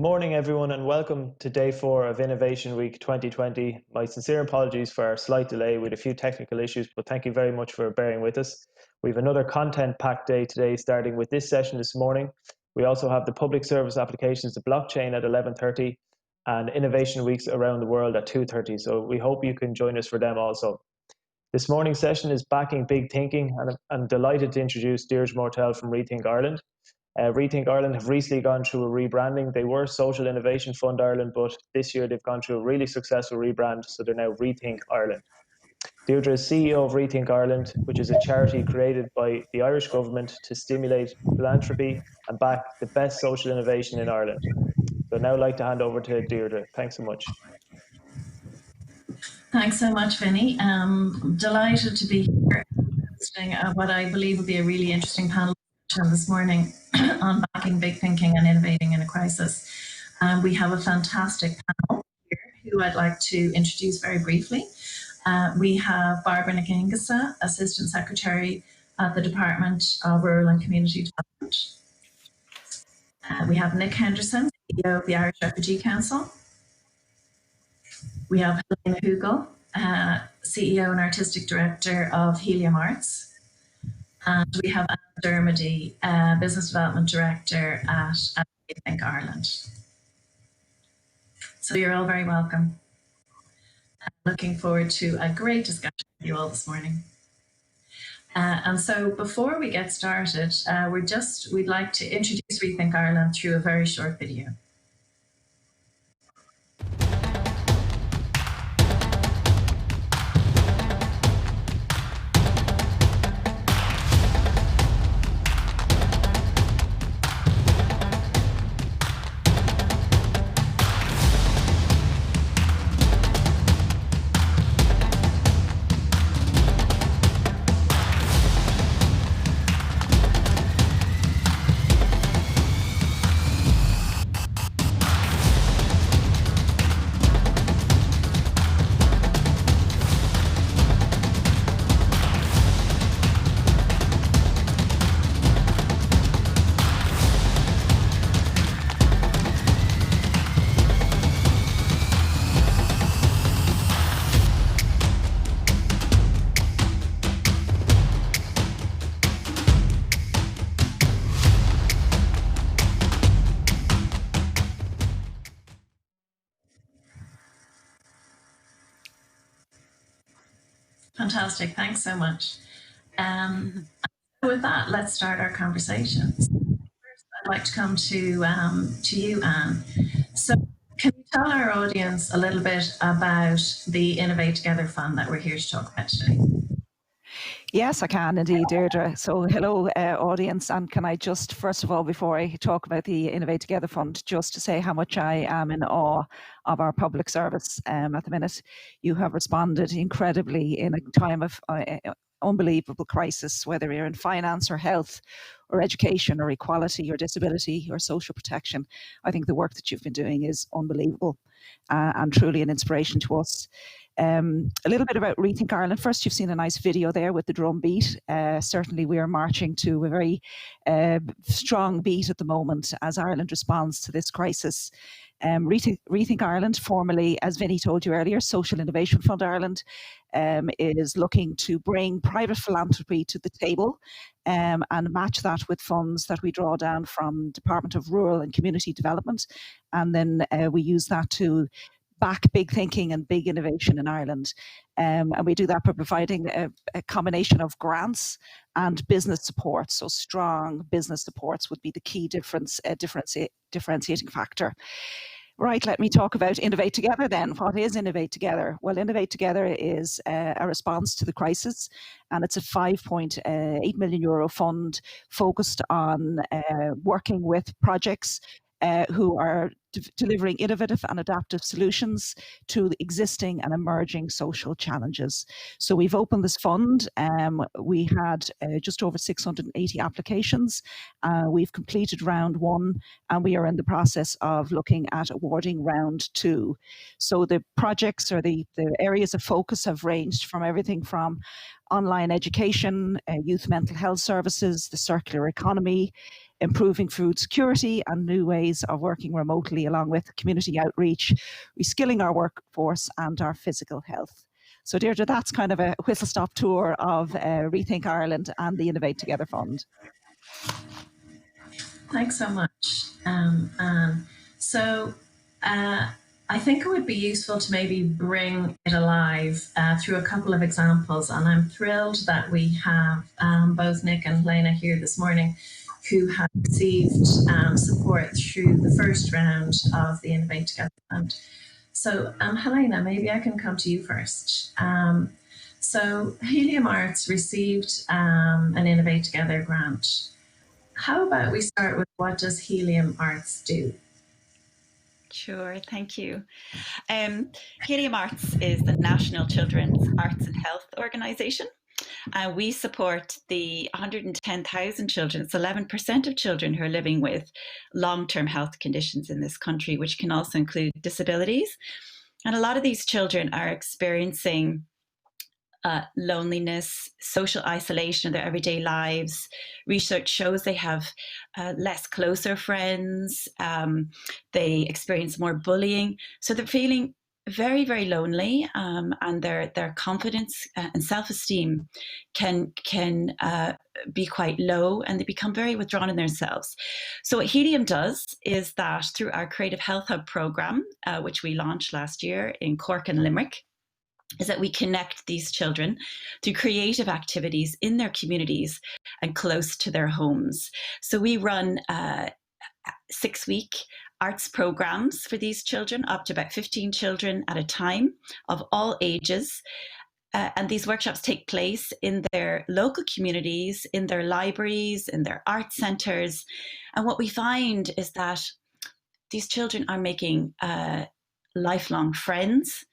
morning, everyone, and welcome to day 4 of Innovation Week 2020. My sincere apologies for our slight delay with a few technical issues, but thank you very much for bearing with us. We have another content-packed day today, starting with this session this morning. We also have the public service applications to blockchain at 11:30 and Innovation Weeks around the world at 2:30. So we hope you can join us for them also. This morning's session is Backing Big Thinking, and I'm delighted to introduce Deirdre Mortell from Rethink Ireland. Rethink Ireland have recently gone through a rebranding. They were Social Innovation Fund Ireland, but this year they've gone through a really successful rebrand, so they're now Rethink Ireland. Deirdre is CEO of Rethink Ireland, which is a charity created by the Irish government to stimulate philanthropy and back the best social innovation in Ireland. So now I'd like to hand over to Deirdre. Thanks so much. Thanks so much, Vinny. Delighted to be here hosting what I believe will be a really interesting panel this morning on backing big thinking and innovating in a crisis. We have a fantastic panel here who I'd like to introduce very briefly. We have Bairbre Aongusa, Assistant Secretary at the Department of Rural and Community Development. We have Nick Henderson, CEO of the Irish Refugee Council. We have Helene Hugel, CEO and Artistic Director of Helium Arts. And we have Dermody, Business Development Director at Rethink Ireland. So you're all very welcome. Looking forward to a great discussion with you all this morning. And so before we get started, we'd like to introduce Rethink Ireland through a very short video. Fantastic, thanks so much. With that, let's start our conversation. First, I'd like to come to you, Anne. So can you tell our audience a little bit about the Innovate Together Fund that we're here to talk about today? Yes, I can indeed, Deirdre. So hello, audience. And can I just, first of all, before I talk about the Innovate Together Fund, just to say how much I am in awe of our public service at the minute. You have responded incredibly in a time of unbelievable crisis, whether you're in finance or health or education or equality or disability or social protection. I think the work that you've been doing is unbelievable and truly an inspiration to us. A little bit about Rethink Ireland. First, you've seen a nice video there with the drum beat. Certainly we are marching to a very strong beat at the moment as Ireland responds to this crisis. Rethink Ireland, formerly, as Vinny told you earlier, Social Innovation Fund Ireland, is looking to bring private philanthropy to the table and match that with funds that we draw down from Department of Rural and Community Development. And then we use that to back big thinking and big innovation in Ireland. And we do that by providing a combination of grants and business support. So strong business supports would be the key differentiating factor. Right, let me talk about Innovate Together then. What is Innovate Together? Well, Innovate Together is a response to the crisis, and it's a €5.8 million fund focused on working with projects who are delivering innovative and adaptive solutions to the existing and emerging social challenges. So we've opened this fund. We had just over 680 applications. We've completed round 1, and we are in the process of looking at awarding round 2. So the projects or the areas of focus have ranged from everything from online education, youth mental health services, the circular economy, improving food security and new ways of working remotely, along with community outreach, reskilling our workforce and our physical health. So Deirdre, that's kind of a whistle-stop tour of Rethink Ireland and the Innovate Together Fund. Thanks so much, Anne. So I think it would be useful to maybe bring it alive through a couple of examples. And I'm thrilled that we have both Nick and Helene here this morning who have received support through the first round of the Innovate Together Fund. So Helene, maybe I can come to you first. So Helium Arts received an Innovate Together grant. How about we start with, what does Helium Arts do? Sure, thank you. Helium Arts is the National Children's Arts and Health Organisation. We support the 110,000 children, it's 11% of children who are living with long-term health conditions in this country, which can also include disabilities. And a lot of these children are experiencing loneliness, social isolation in their everyday lives. Research shows they have less closer friends. They experience more bullying. So they're feeling very, very lonely, and their confidence and self-esteem can be quite low, and they become very withdrawn in themselves. So what Helium does is that through our Creative Health Hub programme, which we launched last year in Cork and Limerick, is that we connect these children through creative activities in their communities and close to their homes. So we run 6-week arts programs for these children, up to about 15 children at a time of all ages. And these workshops take place in their local communities, in their libraries, in their art centres. And what we find is that these children are making lifelong friends.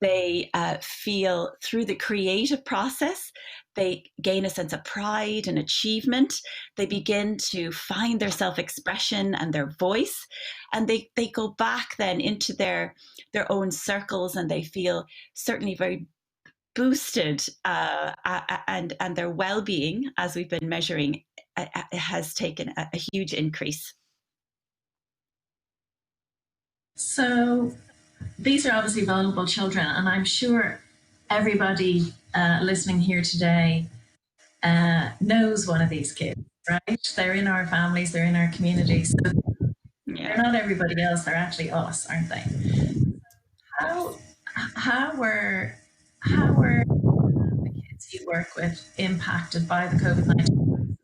They feel through the creative process, they gain a sense of pride and achievement. They begin to find their self-expression and their voice, and they go back then into their own circles, and they feel certainly very boosted, and their well-being, as we've been measuring, has taken a huge increase. So these are obviously vulnerable children, and I'm sure everybody listening here today knows one of these kids, right? They're in our families, they're in our communities. So they're not everybody else, they're actually us, aren't they? How were the kids you work with impacted by the COVID-19?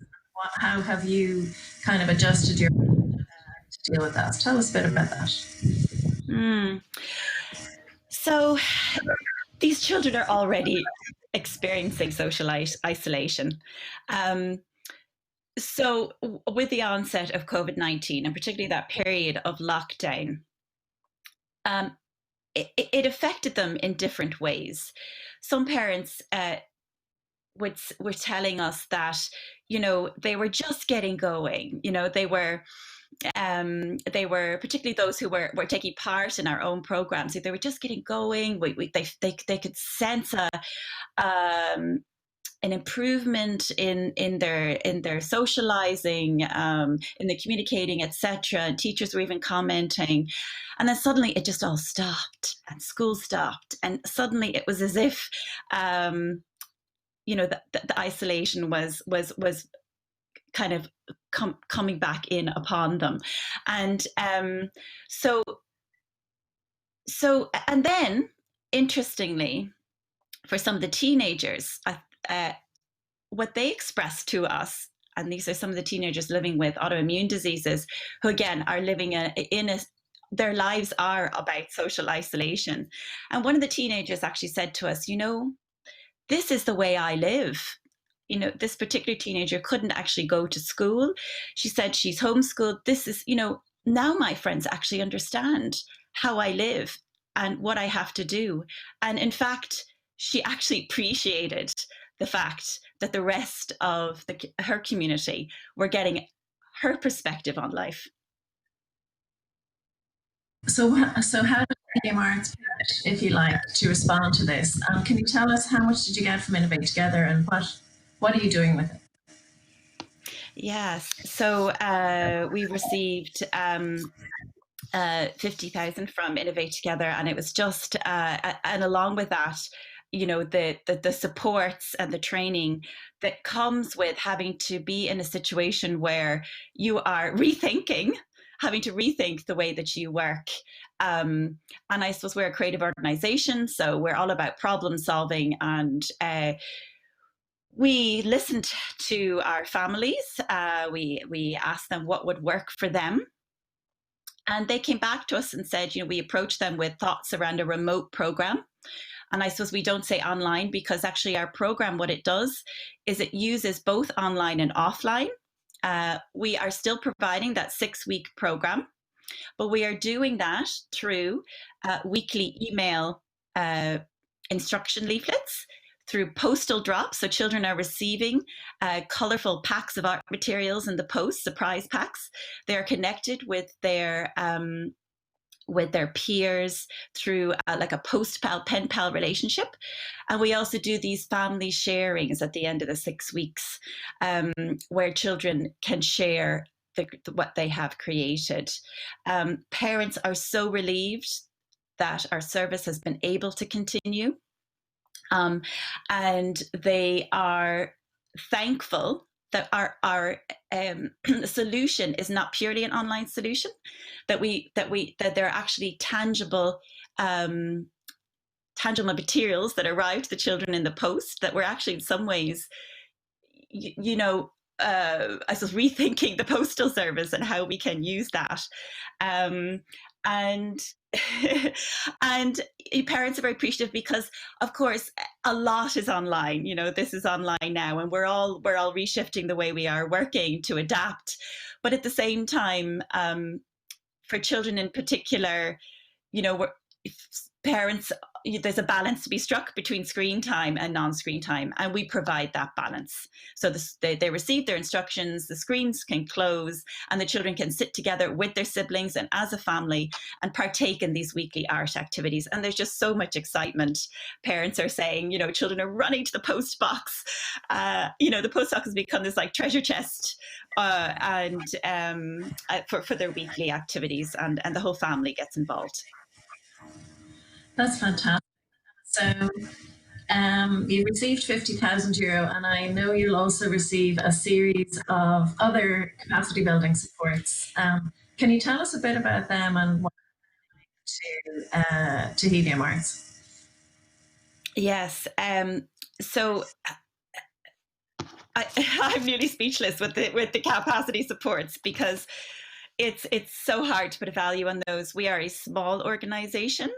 How have you kind of adjusted your to deal with that? Tell us a bit about that. So these children are already experiencing social isolation. So with the onset of COVID-19, and particularly that period of lockdown, it affected them in different ways. Some parents were telling us that, they were just getting going. They were particularly those who were taking part in our own programs. They were just getting going. They could sense an improvement in their socializing, in the communicating, etc. And teachers were even commenting. And then suddenly it just all stopped, and school stopped, and suddenly it was as if the isolation was kind of coming back in upon them. And so and then, interestingly, for some of the teenagers, what they expressed to us, and these are some of the teenagers living with autoimmune diseases, who again are living their lives are about social isolation. And one of the teenagers actually said to us, this is the way I live. This particular teenager couldn't actually go to school. She said she's homeschooled. This is, now my friends actually understand how I live and what I have to do. And in fact, she actually appreciated the fact that the rest of her community were getting her perspective on life. So how did Helium Arts, if you like, to respond to this? Can you tell us how much did you get from Innovate Together, and what are you doing with it? Yes. So we received 50,000 from Innovate Together, and it was just and along with that, you know, the supports and the training that comes with having to be in a situation where you are having to rethink the way that you work. And I suppose we're a creative organization, so we're all about problem solving, and we listened to our families. We asked them what would work for them. And they came back to us and said, you know, we approached them with thoughts around a remote program. And I suppose we don't say online, because actually our program, what it does is it uses both online and offline. We are still providing that 6-week program, but we are doing that through weekly email instruction leaflets, through postal drops. So children are receiving colorful packs of art materials in the post, surprise packs. They're connected with their peers through like a post pal, pen pal relationship. And we also do these family sharings at the end of the 6 weeks, where children can share what they have created. Parents are so relieved that our service has been able to continue. And they are thankful that our solution is not purely an online solution, that there are actually tangible materials that arrive to the children in the post, that we're actually in some ways, you know, I suppose rethinking the postal service and how we can use that. And and parents are very appreciative, because of course a lot is online. You know, this is online now, and we're all reshifting the way we are working to adapt. But at the same time, for children in particular, you know, parents, there's a balance to be struck between screen time and non-screen time, and we provide that balance. So they receive their instructions, the screens can close, and the children can sit together with their siblings and as a family and partake in these weekly art activities. And there's just so much excitement. Parents are saying, you know, children are running to the post box. You know, the post box has become this like treasure chest and for their weekly activities, and the whole family gets involved. That's fantastic. So you received €50,000, and I know you'll also receive a series of other capacity building supports. Can you tell us a bit about them and what to Helium Arts? Yes. So I'm nearly speechless with the capacity supports, because it's so hard to put a value on those. We are a small organization.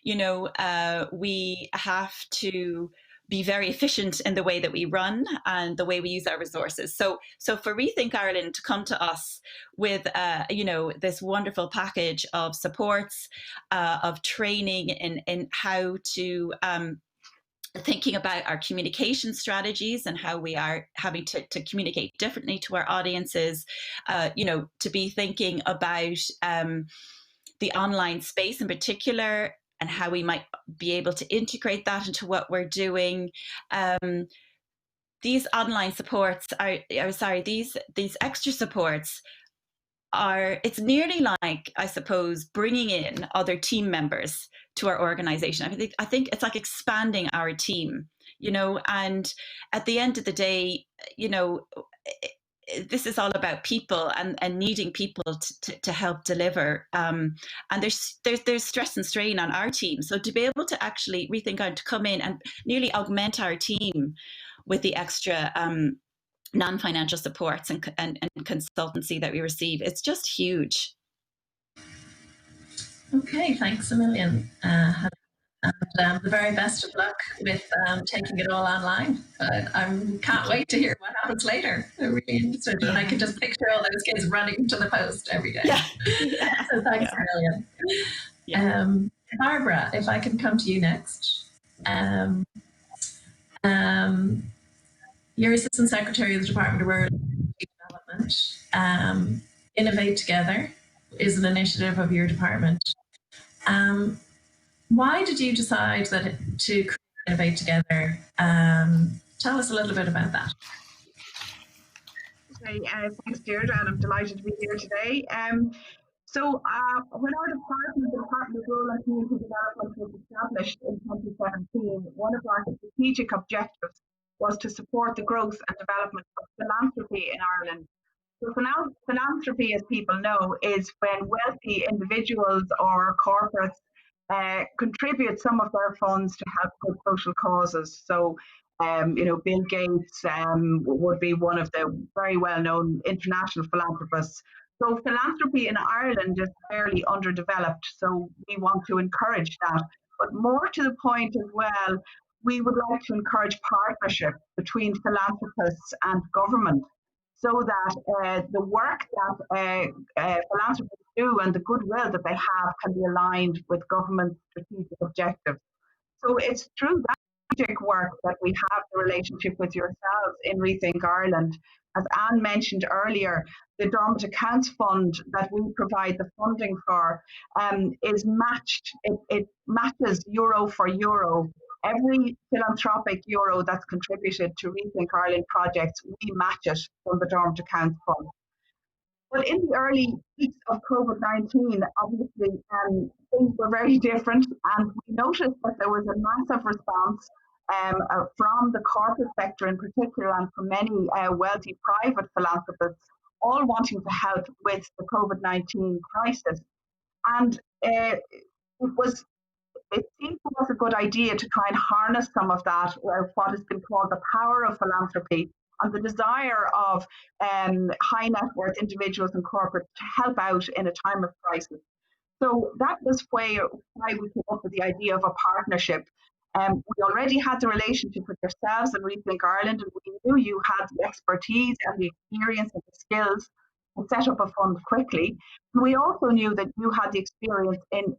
You know, we have to be very efficient in the way that we run and the way we use our resources. So for Rethink Ireland to come to us with, you know, this wonderful package of supports, of training in how to thinking about our communication strategies and how we are having to communicate differently to our audiences, you know, to be thinking about the online space in particular and how we might be able to integrate that into what we're doing. These online supports these extra supports it's nearly like, I suppose, bringing in other team members to our organization. I think it's like expanding our team, you know, and at the end of the day, you know, this is all about people and needing people to help deliver. And there's stress and strain on our team. So to be able to actually rethink how to come in and nearly augment our team with the extra non-financial supports and consultancy that we receive, it's just huge. Okay, thanks a million. And the very best of luck with taking it all online. I can't wait to hear what happens later. I'm really interested, and I can just picture all those kids running to the post every day. Yeah. So thanks a million. Yeah. Bairbre, if I can come to you next. You're Assistant Secretary of the Department of Rural Development. Innovate Together is an initiative of your department. Why did you decide to Innovate Together? Tell us a little bit about that. Okay, thanks, Deirdre, and I'm delighted to be here today. When our department, the Department of Rural and Community Development, was established in 2017, one of our strategic objectives was to support the growth and development of philanthropy in Ireland. So philanthropy, as people know, is when wealthy individuals or corporates contribute some of their funds to help good social causes. So, Bill Gates would be one of the very well-known international philanthropists. So philanthropy in Ireland is fairly underdeveloped, so we want to encourage that. But more to the point as well, we would like to encourage partnership between philanthropists and government, so that the work that philanthropists do and the goodwill that they have can be aligned with government strategic objectives. So it's through that strategic work that we have the relationship with yourselves in Rethink Ireland. As Anne mentioned earlier, the Dormant Accounts Fund that we provide the funding for is matched. It matches euro for euro. Every philanthropic euro that's contributed to Rethink Ireland projects, we match it from the Dormant Accounts Fund. But in the early weeks of COVID-19, obviously, things were very different, and we noticed that there was a massive response from the corporate sector in particular, and from many wealthy private philanthropists, all wanting to help with the COVID-19 crisis. And it seemed to us a good idea to try and harness some of that, or what has been called the power of philanthropy, and the desire of high net worth individuals and corporates to help out in a time of crisis. So that was why we came up with the idea of a partnership. We already had the relationship with yourselves and Rethink Ireland, and we knew you had the expertise and the experience and the skills to set up a fund quickly. We also knew that you had the experience in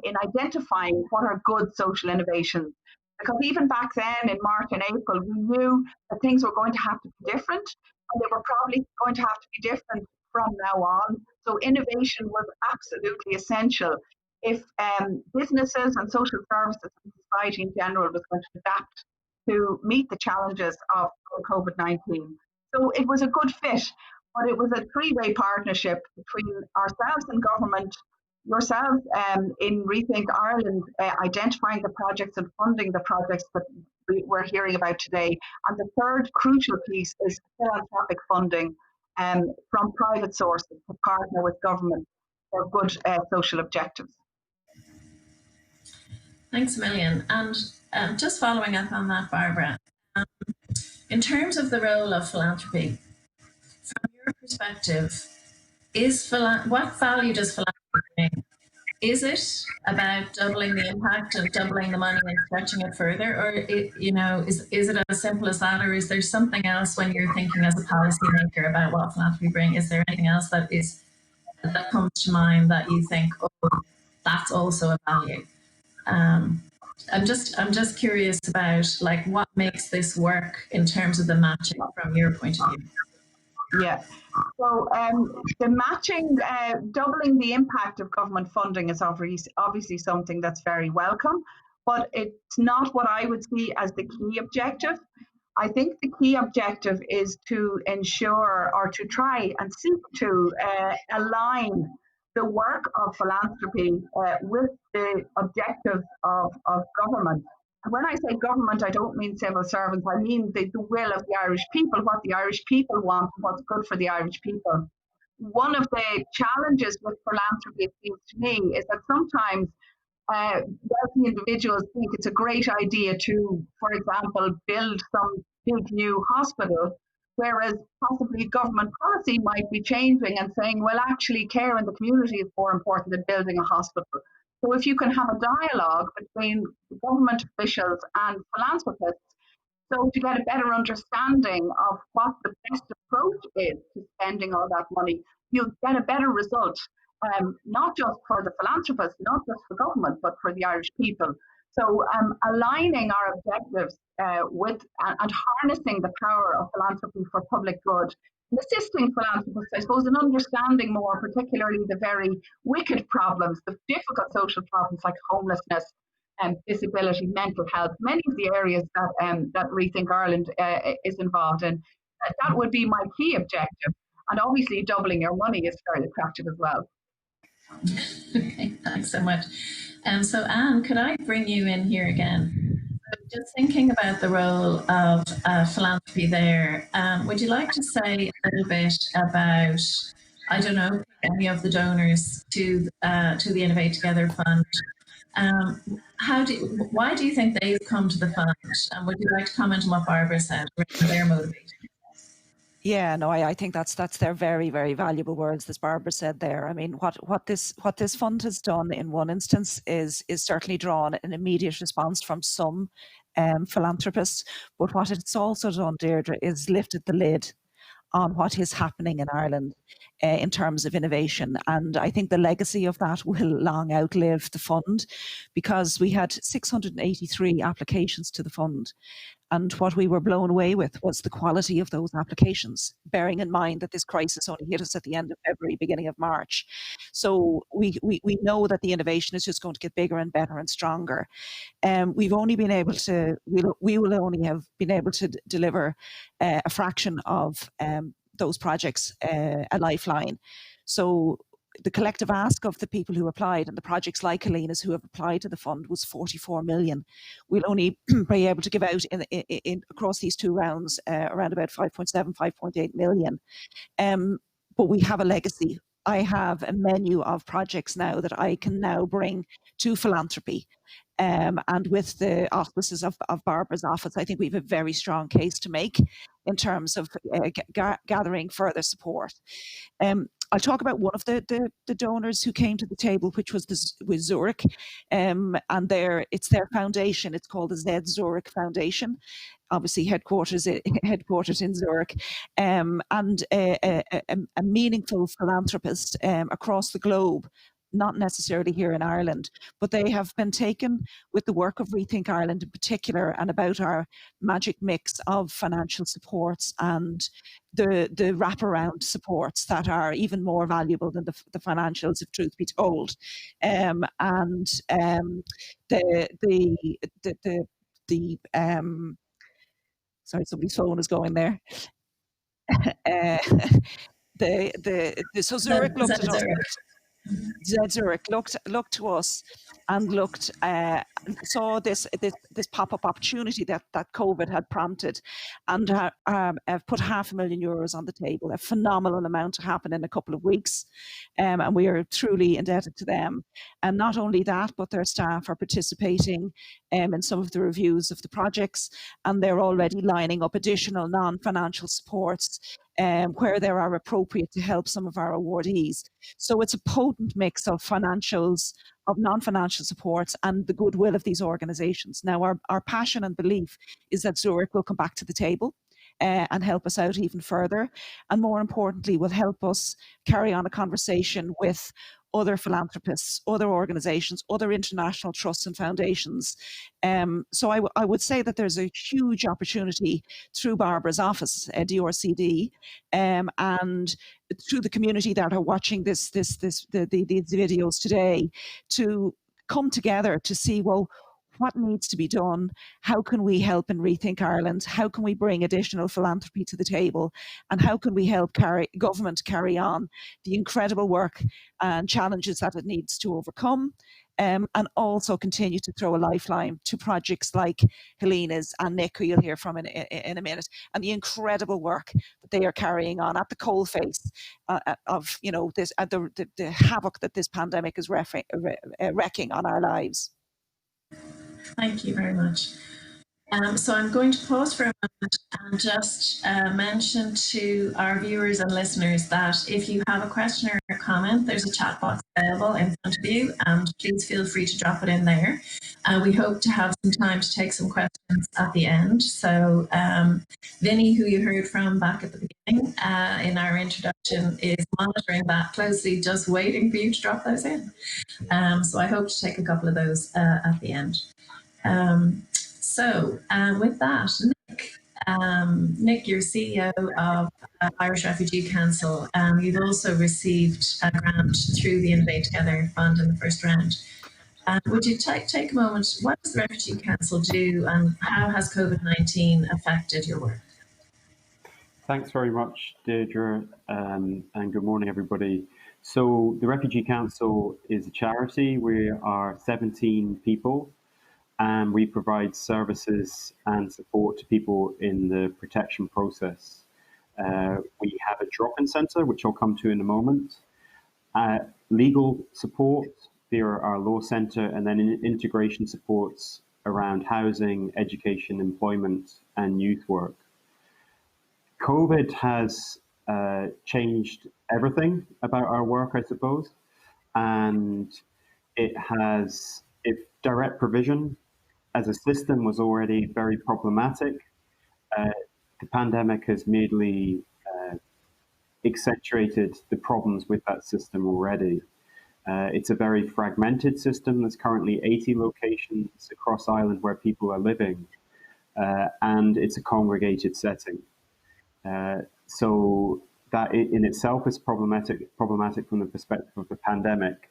in identifying what are good social innovations. Because even back then in March and April, we knew that things were going to have to be different, and they were probably going to have to be different from now on. So innovation was absolutely essential if businesses and social services and society in general was going to adapt to meet the challenges of COVID-19. So it was a good fit, but it was a three-way partnership between ourselves and government, yourselves in Rethink Ireland, identifying the projects and funding the projects that we're hearing about today. And the third crucial piece is philanthropic funding from private sources to partner with government for good social objectives. Thanks a million. And just following up on that, Bairbre, in terms of the role of philanthropy, from your perspective, what value does philanthropy bring? Is it about doubling the impact of doubling the money and stretching it further, or is it as simple as that, or is there something else when you're thinking as a policymaker about what philanthropy brings? Is there anything else that comes to mind that you think, oh, that's also a value? I'm just curious about what makes this work in terms of the matching from your point of view. Yeah. So the matching, doubling the impact of government funding is obviously something that's very welcome, but it's not what I would see as the key objective. I think the key objective is to ensure, or to try and seek to align the work of philanthropy with the objectives of government. When I say government, I don't mean civil servants. I mean the will of the Irish people, what the Irish people want, what's good for the Irish people. One of the challenges with philanthropy, it seems to me, is that sometimes wealthy individuals think it's a great idea to, for example, build some big new hospital, whereas possibly government policy might be changing and saying, well, actually, care in the community is more important than building a hospital. So if you can have a dialogue between government officials and philanthropists, so to get a better understanding of what the best approach is to spending all that money, you'll get a better result, not just for the philanthropists, not just for government, but for the Irish people. So aligning our objectives with and harnessing the power of philanthropy for public good, and assisting philanthropists, I suppose, in understanding more, particularly the very wicked problems, the difficult social problems like homelessness and disability, mental health, many of the areas that Rethink Ireland is involved in. that would be my key objective. And obviously doubling your money is very attractive as well. Okay, thanks so much. So Anne, could I bring you in here again? So just thinking about the role of philanthropy there, would you like to say a little bit about, I don't know, any of the donors to the Innovate Together Fund? Why do you think they've come to the fund? And would you like to comment on what Bairbre said around their motivation? Yeah, no, I think that's their very, very valuable words, as Bairbre said there. I mean, what this fund has done in one instance is certainly drawn an immediate response from some philanthropists, but what it's also done, Deirdre, is lifted the lid on what is happening in Ireland in terms of innovation. And I think the legacy of that will long outlive the fund, because we had 683 applications to the fund. And what we were blown away with was the quality of those applications, bearing in mind that this crisis only hit us at the end of February, beginning of March. So we know that the innovation is just going to get bigger and better and stronger. We've only been able to, we will only have been able to deliver a fraction of those projects a lifeline. So the collective ask of the people who applied, and the projects like Helene's who have applied to the fund, was 44 million. We'll only be able to give out in across these two rounds around about 5.7, 5.8 million. But we have a legacy. I have a menu of projects now that I can now bring to philanthropy. And with the auspices of Barbara's office, I think we have a very strong case to make in terms of gathering further support. I'll talk about one of the donors who came to the table, which was Zurich, and it's their foundation. It's called the Z Zurich Foundation, obviously headquartered in Zurich, and a meaningful philanthropist across the globe. Not necessarily here in Ireland, but they have been taken with the work of Rethink Ireland in particular, and about our magic mix of financial supports and the wraparound supports that are even more valuable than the financials, if truth be told. Sorry, somebody's phone is going there. So Zurich looked at us. Zurich looked to us and saw this pop-up opportunity that COVID had prompted, and have put €500,000 on the table, a phenomenal amount to happen in a couple of weeks, and we are truly indebted to them. And not only that, but their staff are participating in some of the reviews of the projects, and they're already lining up additional non-financial supports where there are appropriate to help some of our awardees. So it's a potent mix of financials, of non-financial supports, and the goodwill of these organisations. Now, our passion and belief is that Zurich will come back to the table and help us out even further, and more importantly, will help us carry on a conversation with other philanthropists, other organisations, other international trusts and foundations. So I would say that there's a huge opportunity through Barbara's office, DRCD, and through the community that are watching these videos today, to come together to see, well, what needs to be done? How can we help in Rethink Ireland? How can we bring additional philanthropy to the table? And how can we help government carry on the incredible work and challenges that it needs to overcome? And also continue to throw a lifeline to projects like Helene's and Nick, who you'll hear from in a minute, and the incredible work that they are carrying on at the coalface of this the havoc that this pandemic is wrecking on our lives. Thank you very much. So I'm going to pause for a moment and just mention to our viewers and listeners that if you have a question or a comment, there's a chat box available in front of you, and please feel free to drop it in there. We hope to have some time to take some questions at the end. So Vinny, who you heard from back at the beginning in our introduction, is monitoring that closely, just waiting for you to drop those in. So I hope to take a couple of those at the end. So with that, Nick, you're CEO of Irish Refugee Council. You've also received a grant through the Innovate Together Fund in the first round. Would you take a moment? What does the Refugee Council do, and how has COVID-19 affected your work? Thanks very much, Deirdre, and good morning, everybody. So the Refugee Council is a charity. We are 17 people, and we provide services and support to people in the protection process. We have a drop-in centre, which I'll come to in a moment. Legal support via our law centre, and then integration supports around housing, education, employment, and youth work. COVID has changed everything about our work, I suppose, and if direct provision as a system was already very problematic, the pandemic has merely accentuated the problems with that system already. It's a very fragmented system. There's currently 80 locations across Ireland where people are living, and it's a congregated setting. So that in itself is problematic from the perspective of the pandemic.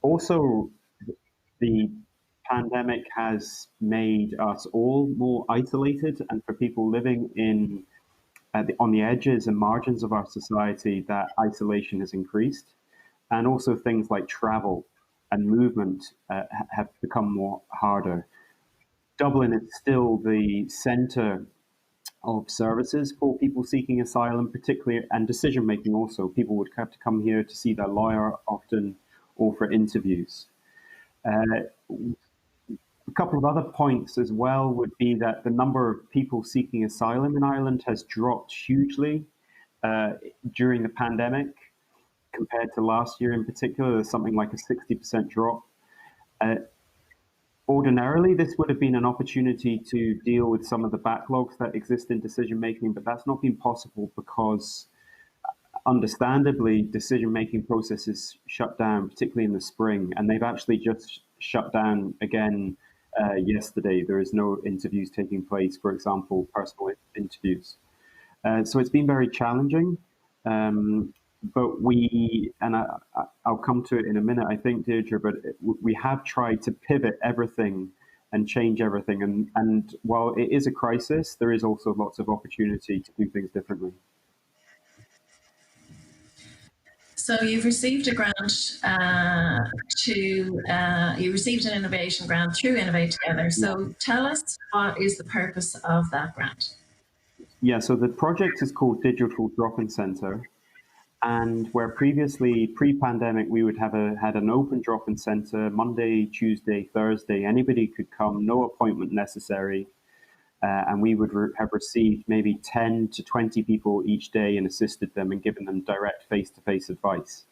Also, the pandemic has made us all more isolated, and for people living on the edges and margins of our society, that isolation has increased. And also things like travel and movement have become more harder. Dublin is still the centre of services for people seeking asylum, particularly, and decision making also. People would have to come here to see their lawyer often, or for interviews. A couple of other points as well would be that the number of people seeking asylum in Ireland has dropped hugely during the pandemic compared to last year in particular. There's something like a 60% drop. Ordinarily, this would have been an opportunity to deal with some of the backlogs that exist in decision-making, but that's not been possible because, understandably, decision-making processes shut down, particularly in the spring, and they've actually just shut down again yesterday. There is no interviews taking place, for example, personal interviews. So it's been very challenging. But I'll come to it in a minute, I think, Deirdre, but we have tried to pivot everything and change everything. And while it is a crisis, there is also lots of opportunity to do things differently. So you've received a grant you received an innovation grant through Innovate Together. So tell us, what is the purpose of that grant? Yeah, so the project is called Digital Drop-in Centre. And where previously, pre-pandemic, we would have had an open drop-in centre, Monday, Tuesday, Thursday. Anybody could come, no appointment necessary. And we would have received maybe 10 to 20 people each day and assisted them and given them direct face-to-face advice.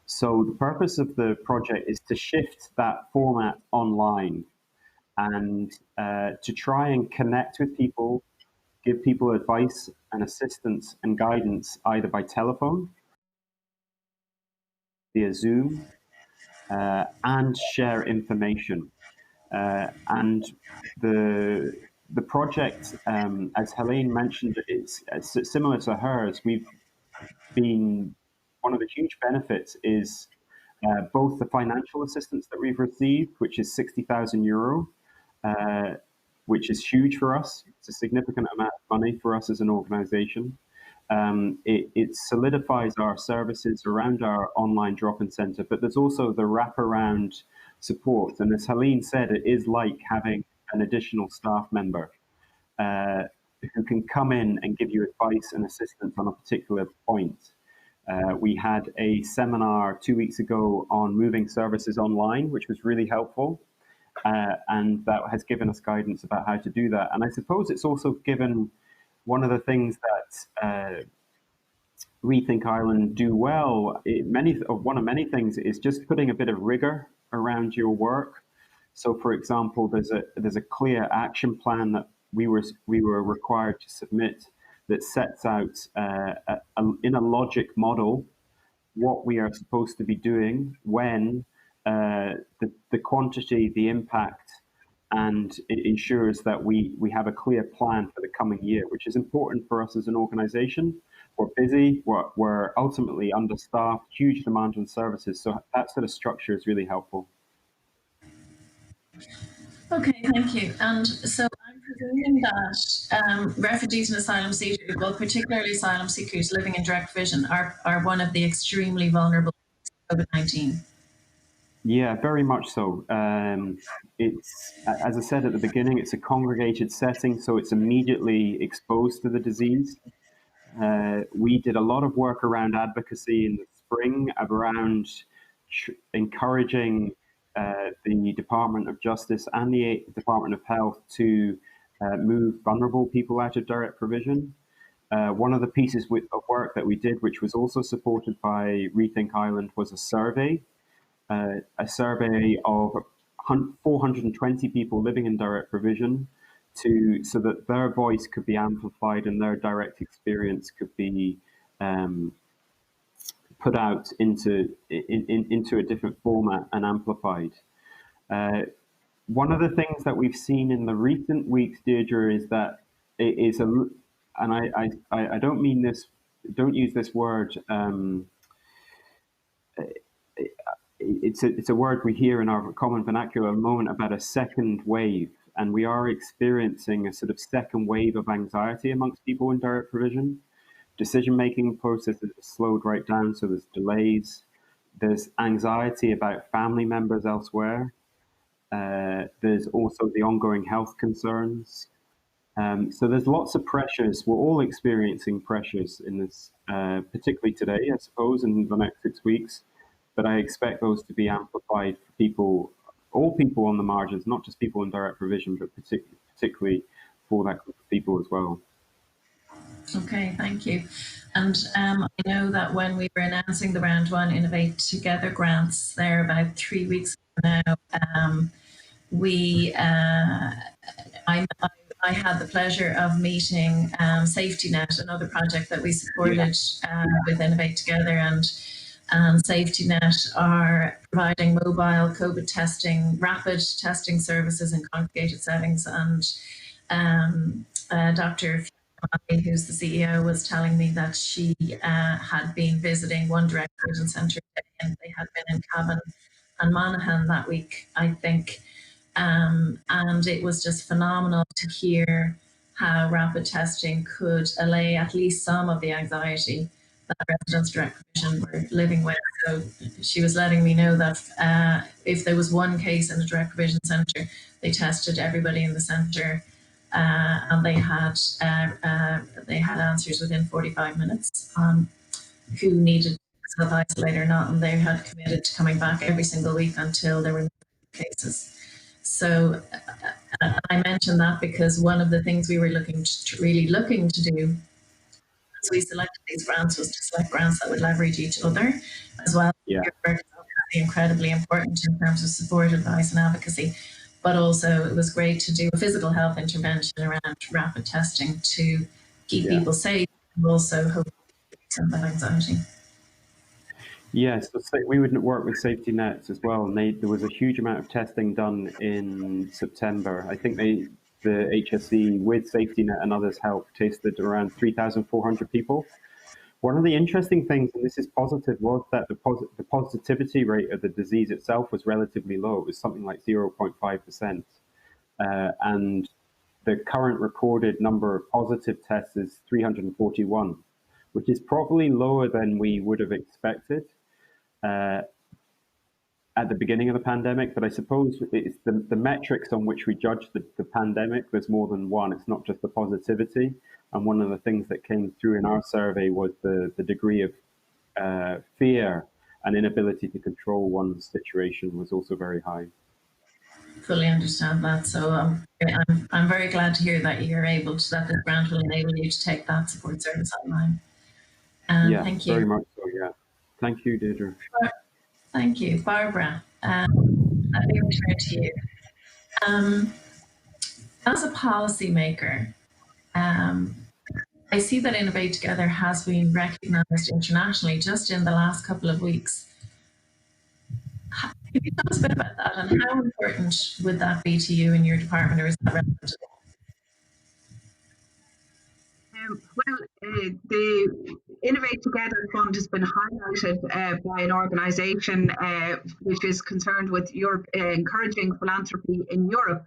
So the purpose of the project is to shift that format online and to try and connect with people, give people advice and assistance and guidance either by telephone, via Zoom, and share information. And the project, as Helene mentioned, it's similar to hers. One of the huge benefits is both the financial assistance that we've received, which is €60,000, which is huge for us. It's a significant amount of money for us as an organisation. It solidifies our services around our online drop-in centre, but there's also the wraparound support. And as Helene said, it is like having an additional staff member who can come in and give you advice and assistance on a particular point. We had a seminar 2 weeks ago on moving services online, which was really helpful. And that has given us guidance about how to do that. And I suppose it's also given one of the things that Rethink Ireland do well, one of many things is just putting a bit of rigor around your work. So, for example, there's a clear action plan that we were required to submit that sets out in a logic model what we are supposed to be doing when the quantity, the impact, and it ensures that we have a clear plan for the coming year, which is important for us as an organisation. We're busy, we're ultimately understaffed, huge demand on services, so that sort of structure is really helpful. Okay, thank you. And so I'm presuming that refugees and asylum seekers, well, particularly asylum seekers living in direct provision, are one of the extremely vulnerable to COVID-19. Yeah, very much so. It's, as I said at the beginning, it's a congregated setting, so it's immediately exposed to the disease. We did a lot of work around advocacy in the spring, around encouraging the Department of Justice and the Department of Health to move vulnerable people out of direct provision. One of the pieces of work that we did, which was also supported by Rethink Ireland, was a survey of 420 people living in direct provision, so that their voice could be amplified and their direct experience could be put out into a different format and amplified. One of the things that we've seen in the recent weeks, Deirdre, is that it is and I don't mean this, don't use this word. It's a word we hear in our common vernacular at the moment about a second wave, and we are experiencing a sort of second wave of anxiety amongst people in direct provision. Decision-making processes are slowed right down, so there's delays. There's anxiety about family members elsewhere. There's also the ongoing health concerns. So there's lots of pressures. We're all experiencing pressures in this, particularly today, I suppose, in the next 6 weeks. But I expect those to be amplified for people, all people on the margins, not just people in direct provision, but particularly for that group of people as well. Okay, thank you. And I know that when we were announcing the Round 1 Innovate Together grants there about 3 weeks ago now, I had the pleasure of meeting Safetynet, another project that we supported with Innovate Together, and Safetynet are providing mobile COVID testing, rapid testing services in congregated settings. And Dr. Dermody, who's the CEO, was telling me that she had been visiting one direct provision centre, and they had been in Cavan and Monaghan that week, I think. And it was just phenomenal to hear how rapid testing could allay at least some of the anxiety that residents direct provision were living with. So she was letting me know that if there was one case in a direct provision centre, they tested everybody in the centre, and they had answers within 45 minutes on who needed self-isolate or not, and they had committed to coming back every single week until there were no cases. So I mentioned that because one of the things we were really looking to do as we selected these grants was to select grants that would leverage each other as well. Yeah. Your work is obviously incredibly important in terms of support, advice and advocacy, but also it was great to do a physical health intervention around rapid testing to keep people safe and also hopefully some of that anxiety. Yes, we would work with Safetynet as well, and there was a huge amount of testing done in September. I think the HSE with Safetynet and others help tested around 3,400 people. One of the interesting things, and this is positive, was that the positivity rate of the disease itself was relatively low. It was something like 0.5%. And the current recorded number of positive tests is 341, which is probably lower than we would have expected at the beginning of the pandemic. But I suppose it's the metrics on which we judge the pandemic. There's more than one. It's not just the positivity. And one of the things that came through in our survey was the degree of fear and inability to control one's situation was also very high. Fully understand that. So I'm very glad to hear that you're able to, that this grant will enable you to take that support service online. Yeah, thank you. Very much so, yeah. Thank you, Deirdre. Thank you. Bairbre, let me return to you. As a policymaker, I see that Innovate Together has been recognised internationally just in the last couple of weeks. Can you tell us a bit about that, and how important would that be to you in your department, or is that relevant? The Innovate Together Fund has been highlighted by an organisation which is concerned with Europe, encouraging philanthropy in Europe.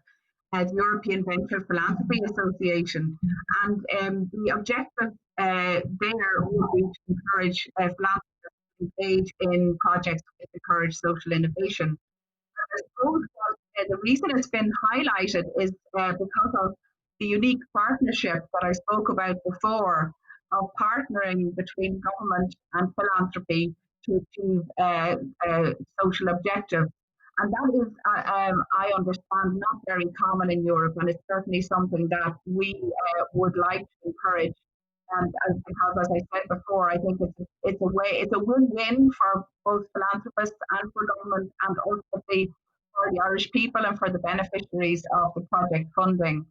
the European Venture Philanthropy Association. And the objective there would be to encourage philanthropists to engage in projects that encourage social innovation. I suppose the reason it's been highlighted is because of the unique partnership that I spoke about before, of partnering between government and philanthropy to achieve social objectives. And that is, I understand, not very common in Europe, and it's certainly something that we would like to encourage. And because, as I said before, I think it's a win-win for both philanthropists and for government, and ultimately for the Irish people and for the beneficiaries of the project funding.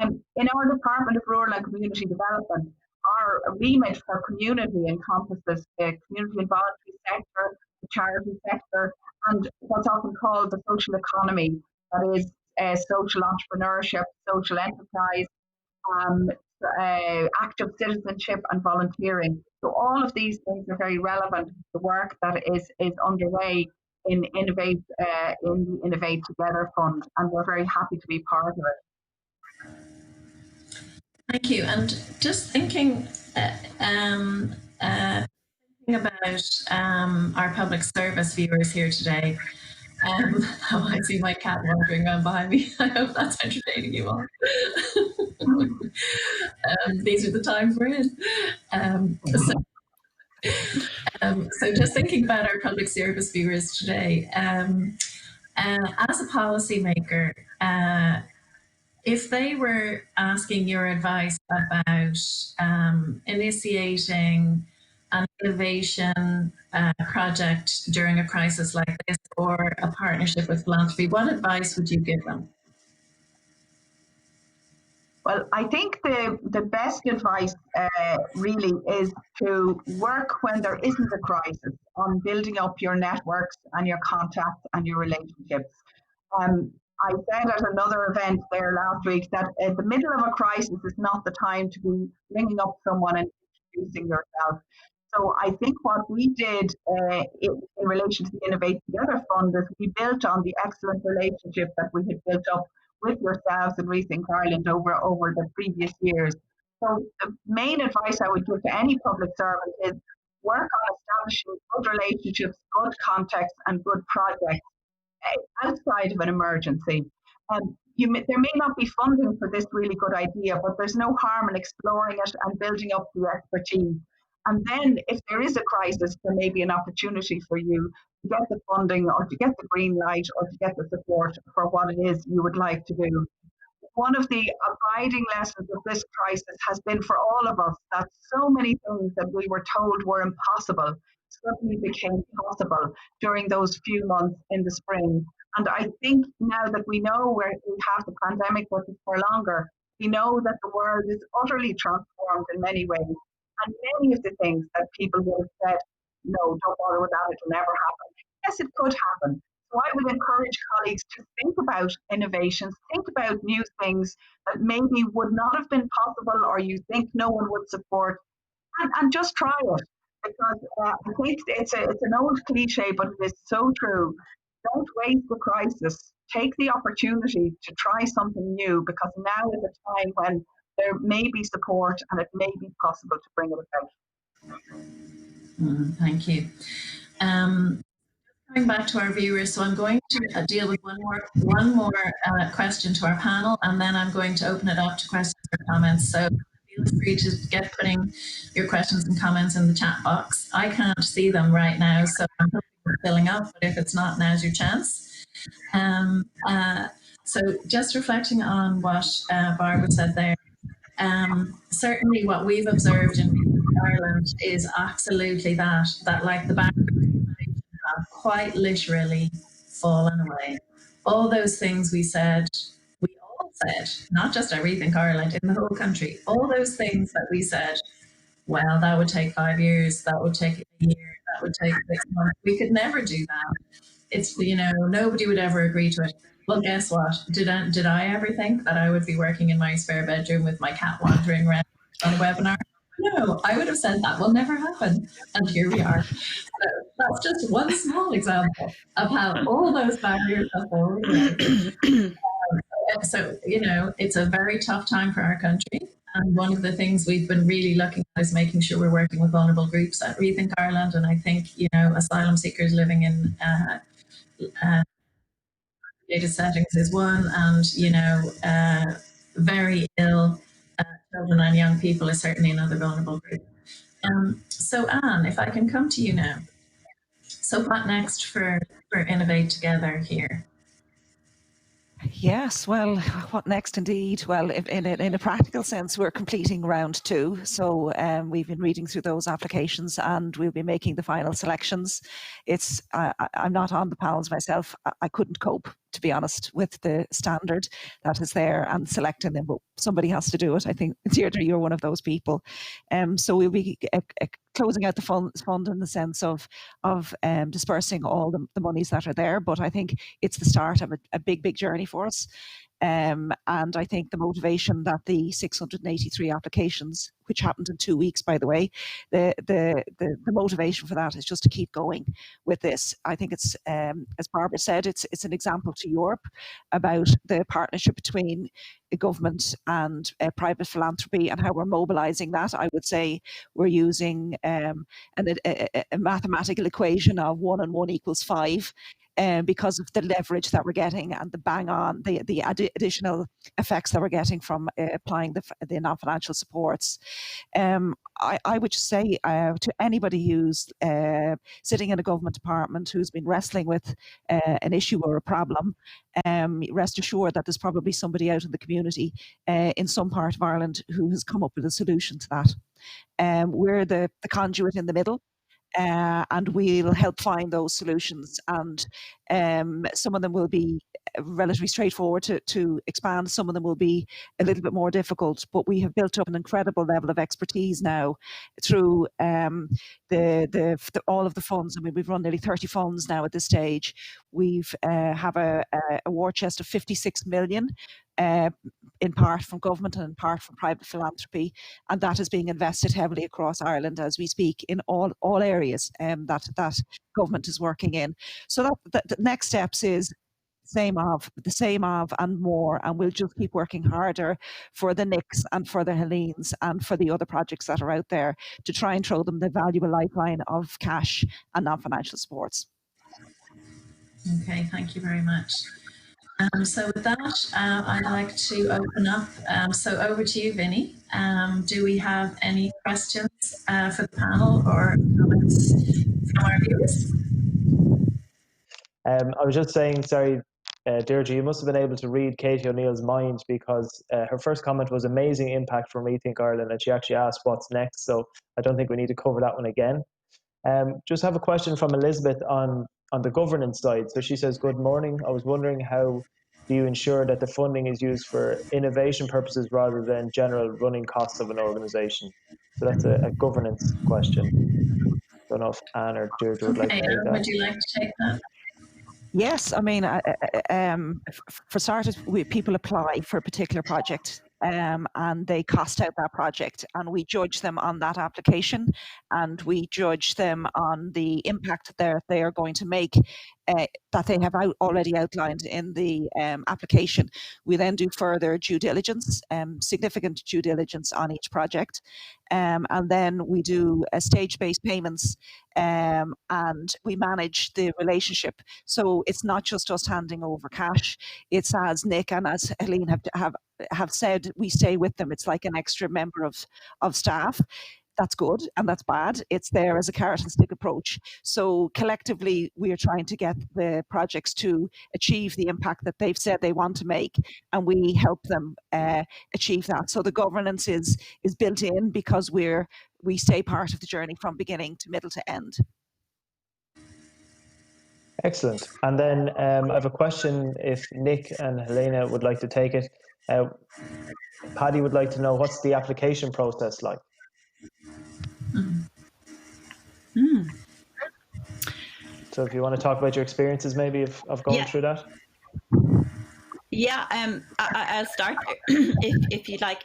In our Department of Rural and Community Development, our remit for community encompasses the community and voluntary sector, the charity sector, and what's often called the social economy, that is social entrepreneurship, social enterprise, active citizenship and volunteering. So all of these things are very relevant to the work that is underway in Innovate in the Innovate Together Fund, and we're very happy to be part of it. Thank you. And just thinking about our public service viewers here today. I see my cat wandering around behind me. I hope that's entertaining you all. These are the times we're in. So just thinking about our public service viewers today, as a policymaker, if they were asking your advice about initiating an innovation project during a crisis like this, or a partnership with philanthropy, what advice would you give them? Well, I think the best advice really is to work when there isn't a crisis on building up your networks and your contacts and your relationships. I said at another event there last week that the middle of a crisis is not the time to be ringing up someone and introducing yourself. So I think what we did in relation to the Innovate Together Fund is we built on the excellent relationship that we had built up with yourselves and Rethink Ireland over the previous years. So the main advice I would give to any public servant is work on establishing good relationships, good contacts and good projects outside of an emergency. There may not be funding for this really good idea, but there's no harm in exploring it and building up the expertise. And then if there is a crisis, there may be an opportunity for you to get the funding or to get the green light or to get the support for what it is you would like to do. One of the abiding lessons of this crisis has been for all of us that so many things that we were told were impossible suddenly became possible during those few months in the spring. And I think now that we know we have the pandemic with us for longer, we know that the world is utterly transformed in many ways. And many of the things that people would have said, no, don't bother with that, it'll never happen. Yes, it could happen. So I would encourage colleagues to think about innovations, think about new things that maybe would not have been possible or you think no one would support, and just try it. Because I think it's an old cliche, but it is so true. Don't waste the crisis. Take the opportunity to try something new, because now is a time when there may be support and it may be possible to bring it about. Thank you. Coming back to our viewers, so I'm going to deal with one more question to our panel, and then I'm going to open it up to questions or comments. So feel free to get putting your questions and comments in the chat box. I can't see them right now, so I'm hoping it's filling up, but if it's not, now's your chance. So just reflecting on what Bairbre said there, certainly what we've observed in Ireland is absolutely that like the barriers have quite literally fallen away. All those things we said, we all said, not just at Rethink Ireland, in the whole country, all those things that we said, well, that would take 5 years, that would take a year, that would take 6 months. We could never do that. It's, nobody would ever agree to it. Well, guess what? Did I ever think that I would be working in my spare bedroom with my cat wandering around on a webinar? No, I would have said that will never happen. And here we are. So that's just one small example of how all those barriers have fallen away. So, you know, it's a very tough time for our country. And one of the things we've been really looking at is making sure we're working with vulnerable groups at Rethink Ireland. And I think, you know, asylum seekers living in data settings is one, and, you know, very ill children and young people is certainly another vulnerable group. So, Anne, if I can come to you now. So what next for Innovate Together here? Yes, well, what next indeed? Well, in a practical sense, we're completing round 2. So we've been reading through those applications and we'll be making the final selections. I'm not on the panels myself. I couldn't cope, to be honest, with the standard that is there and selecting them, but somebody has to do it. I think, Deirdre, you're one of those people. So we'll be closing out the fund in the sense of dispersing all the monies that are there. But I think it's the start of a big journey for us. And I think the motivation that the 683 applications, which happened in 2 weeks, by the way, the motivation for that is just to keep going with this. I think it's, as Bairbre said, it's an example to Europe about the partnership between the government and private philanthropy and how we're mobilising that. I would say we're using a mathematical equation of 1 and 1 equals 5. Because of the leverage that we're getting and the additional effects that we're getting from applying the non-financial supports. I would just say to anybody who's sitting in a government department who's been wrestling with an issue or a problem, rest assured that there's probably somebody out in the community in some part of Ireland who has come up with a solution to that. We're the conduit in the middle. And we'll help find those solutions. And some of them will be relatively straightforward to expand. Some of them will be a little bit more difficult. But we have built up an incredible level of expertise now through all of the funds. I mean, we've run nearly 30 funds now at this stage. We've have a war chest of 56 million. In part from government and in part from private philanthropy, and that is being invested heavily across Ireland as we speak in all areas that government is working in. So that the next steps is the same of and more, and we'll just keep working harder for the Nicks and for the Helenes and for the other projects that are out there to try and throw them the valuable lifeline of cash and non-financial supports. Okay, thank you very much. So with that, I'd like to open up. So over to you, Vinny. Do we have any questions for the panel or comments from our viewers? I was just saying, sorry, Deirdre, you must have been able to read Katie O'Neill's mind, because her first comment was amazing impact from Rethink Ireland, and she actually asked what's next. So I don't think we need to cover that one again. Just have a question from Elizabeth on the governance side. So she says, good morning. I was wondering, how do you ensure that the funding is used for innovation purposes rather than general running costs of an organisation? So that's a governance question. Don't know if Anne or Deirdre would like to take that. Would you like to take that? Yes, I mean, for starters, people apply for a particular project. And they cost out that project, and we judge them on that application, and we judge them on the impact that they are going to make, that they have already outlined in the application. We then do further due diligence, significant due diligence on each project, and then we do stage-based payments, and we manage the relationship. So it's not just us handing over cash. It's, as Nick and as Helene have said, we stay with them. It's like an extra member of staff. That's good and that's bad. It's there as a carrot and stick approach. So collectively, we are trying to get the projects to achieve the impact that they've said they want to make, and we help them achieve that. So the governance is built in because we stay part of the journey from beginning to middle to end. Excellent. And then I have a question, if Nick and Helene would like to take it. Paddy would like to know, what's the application process like? So if you want to talk about your experiences maybe of going through that. Yeah, I'll start if you'd like.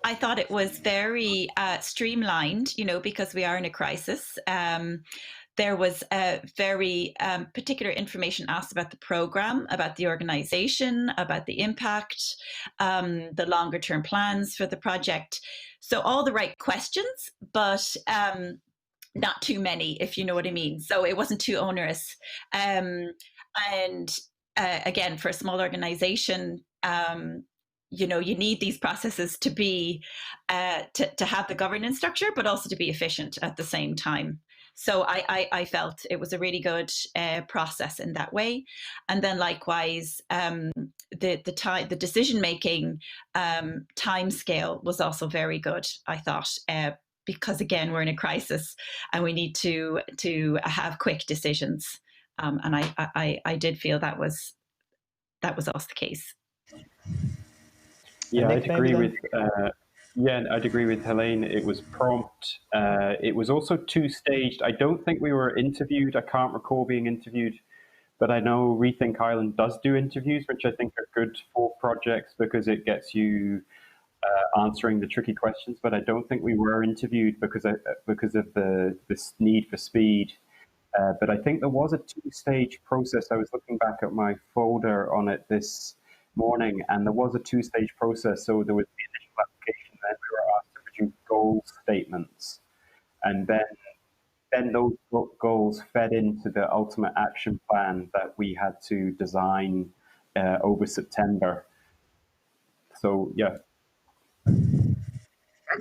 I thought it was very streamlined, because we are in a crisis. there was very particular information asked about the program, about the organization, about the impact, the longer term plans for the project. So all the right questions, but not too many, if you know what I mean. So it wasn't too onerous. And again, for a small organization, you know, you need these processes to be to have the governance structure, but also to be efficient at the same time. So I felt it was a really good process in that way. And then likewise, the decision making time scale was also very good, I thought. Because again, we're in a crisis and we need to have quick decisions. And I did feel that was also the case. Yeah, I'd agree with I'd agree with Helene. It was prompt. It was also two-staged. I don't think we were interviewed. I can't recall being interviewed, but I know Rethink Ireland does do interviews, which I think are good for projects because it gets you answering the tricky questions. But I don't think we were interviewed because of this need for speed. But I think there was a two-stage process. I was looking back at my folder on it this morning, and there was a two-stage process. So there was the initial application, then we were asked to produce goal statements, and then those goals fed into the ultimate action plan that we had to design over September. So yeah.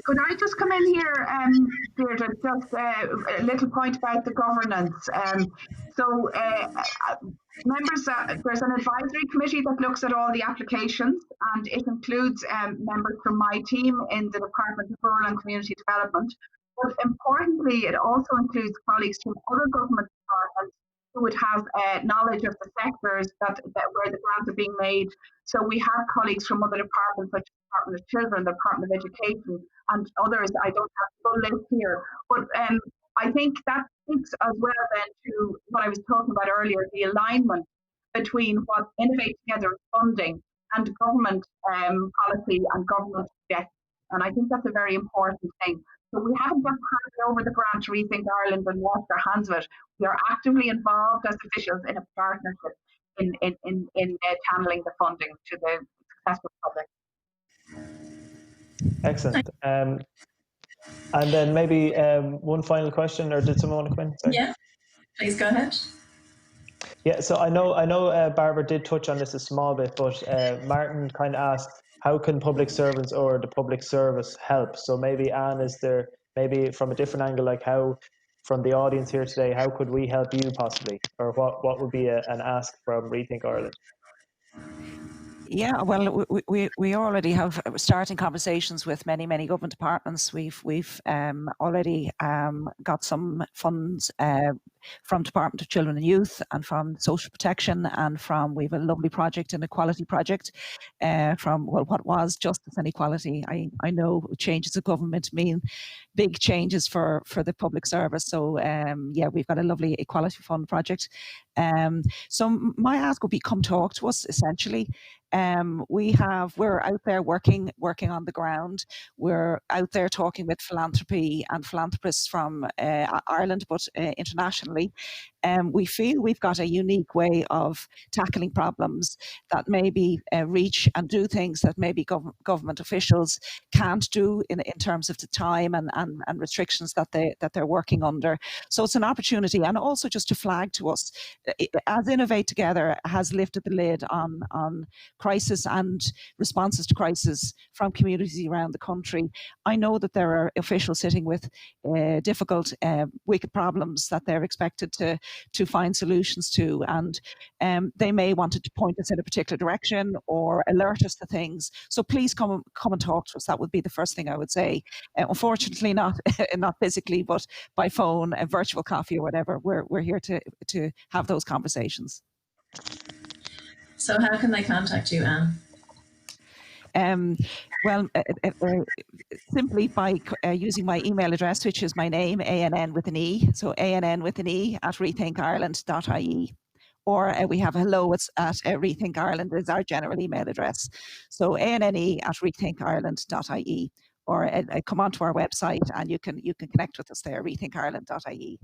Could I just come in here, Deirdre, just a little point about the governance. Members, there's an advisory committee that looks at all the applications, and it includes members from my team in the Department of Rural and Community Development. But importantly, it also includes colleagues from other government departments who would have knowledge of the sectors that where the grants are being made. So we have colleagues from other departments, like the Department of Children, the Department of Education, and others. I don't have the full list here, but I think that speaks as well then to what I was talking about earlier, the alignment between what Innovate Together is funding and government policy and government objectives. And I think that's a very important thing. So we haven't just handed over the grant to Rethink Ireland and washed our hands of it. We are actively involved as officials in a partnership in channeling the funding to the successful project. Excellent. And then maybe one final question, or did someone want to come in? Sorry. Yeah, please go ahead. Yeah, so I know Bairbre did touch on this a small bit, but Martin kind of asked, how can public servants or the public service help? So maybe Anne, is there maybe from a different angle, like how, from the audience here today, how could we help you possibly? Or what would be an ask from Rethink Ireland? Yeah, well, we already have starting conversations with many government departments. We've already got some funds from Department of Children and Youth and from Social Protection, and we have a lovely project, an equality project from what was Justice and Equality. I know changes of government mean big changes for the public service. So yeah, we've got a lovely equality fund project. So my ask would be, come talk to us. Essentially, we're out there working on the ground. We're out there talking with philanthropy and philanthropists from Ireland, but internationally. We feel we've got a unique way of tackling problems that maybe reach and do things that maybe government officials can't do in terms of the time and restrictions that they're working under. So it's an opportunity, and also just to flag to us, as Innovate Together has lifted the lid on crisis and responses to crisis from communities around the country. I know that there are officials sitting with difficult, wicked problems that they're expected to find solutions to, and they may want to point us in a particular direction or alert us to things. So please come and talk to us. That would be the first thing I would say. Unfortunately, not physically, but by phone, a virtual coffee or whatever. We're here to have those conversations. So how can they contact you, Anne? Well, simply by using my email address, which is my name, ANN with an E, so ANN with an E at rethinkireland.ie. Or we have hello at Rethink Ireland is our general email address. So ANNE at rethinkireland.ie, or come onto our website and you can connect with us there, rethinkireland.ie.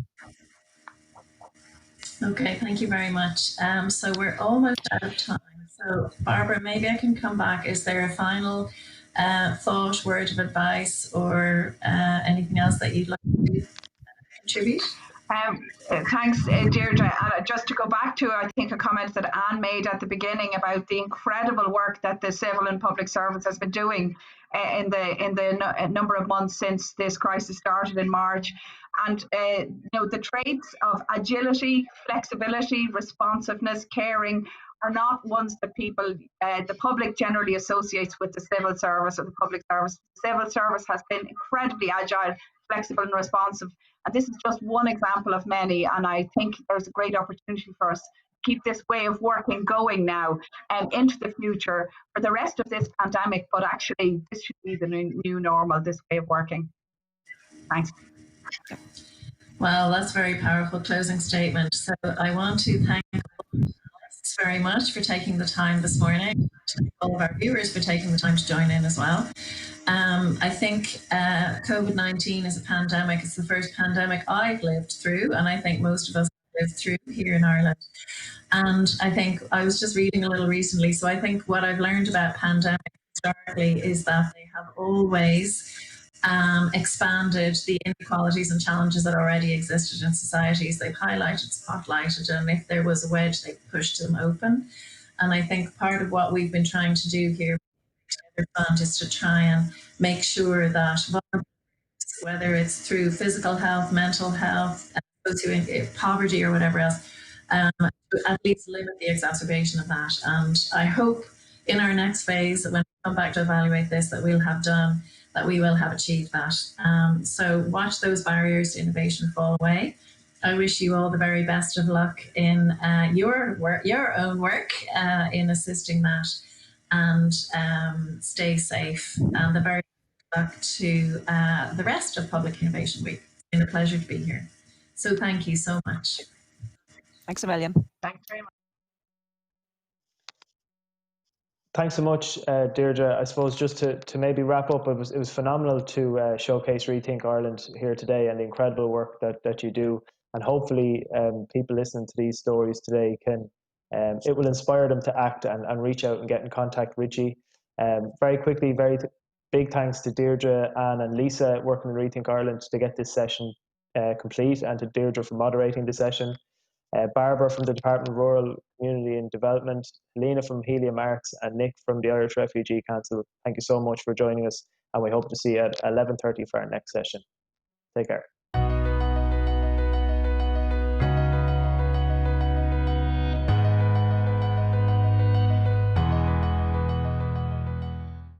Okay, thank you very much. So we're almost out of time. So Bairbre, maybe I can come back. Is there a final thought, word of advice, or anything else that you'd like to contribute? Thanks, Deirdre. And just to go back to, I think, a comment that Anne made at the beginning about the incredible work that the civil and public service has been doing in the number of months since this crisis started in March. And the traits of agility, flexibility, responsiveness, caring are not ones that people, the public generally associates with the civil service or the public service. The civil service has been incredibly agile, flexible and responsive. And this is just one example of many. And I think there's a great opportunity for us to keep this way of working going now and into the future for the rest of this pandemic. But actually, this should be the new normal, this way of working. Thanks. Well, that's a very powerful closing statement. So I want to thank very much for taking the time this morning, all of our viewers for taking the time to join in as well. I think COVID-19 is a pandemic. It's the first pandemic I've lived through, and I think most of us lived through here in Ireland. And I think I was just reading a little recently, so I think what I've learned about pandemics historically is that they have always expanded the inequalities and challenges that already existed in societies. They've highlighted, spotlighted, and if there was a wedge, they pushed them open. And I think part of what we've been trying to do here Fund is to try and make sure that whether it's through physical health, mental health, poverty or whatever else, at least limit the exacerbation of that. And I hope in our next phase, when we come back to evaluate this, that we'll have done, that we will have achieved that. So watch those barriers to innovation fall away. I wish you all the very best of luck in your own work in assisting that, and stay safe. And the very best of luck to the rest of Public Innovation Week. It's been a pleasure to be here. So thank you so much. Thanks a million. Thanks very much. Thanks so much, Deirdre. I suppose just to maybe wrap up, it was phenomenal to showcase Rethink Ireland here today and the incredible work that you do. And hopefully people listening to these stories today it will inspire them to act and reach out and get in contact with you. Very quickly, big thanks to Deirdre, Anne and Lisa working in Rethink Ireland to get this session complete, and to Deirdre for moderating the session. Bairbre from the Department of Rural Community and Development, Helene from Helium Arts, and Nick from the Irish Refugee Council. Thank you so much for joining us, and we hope to see you at 11:30 for our next session. Take care.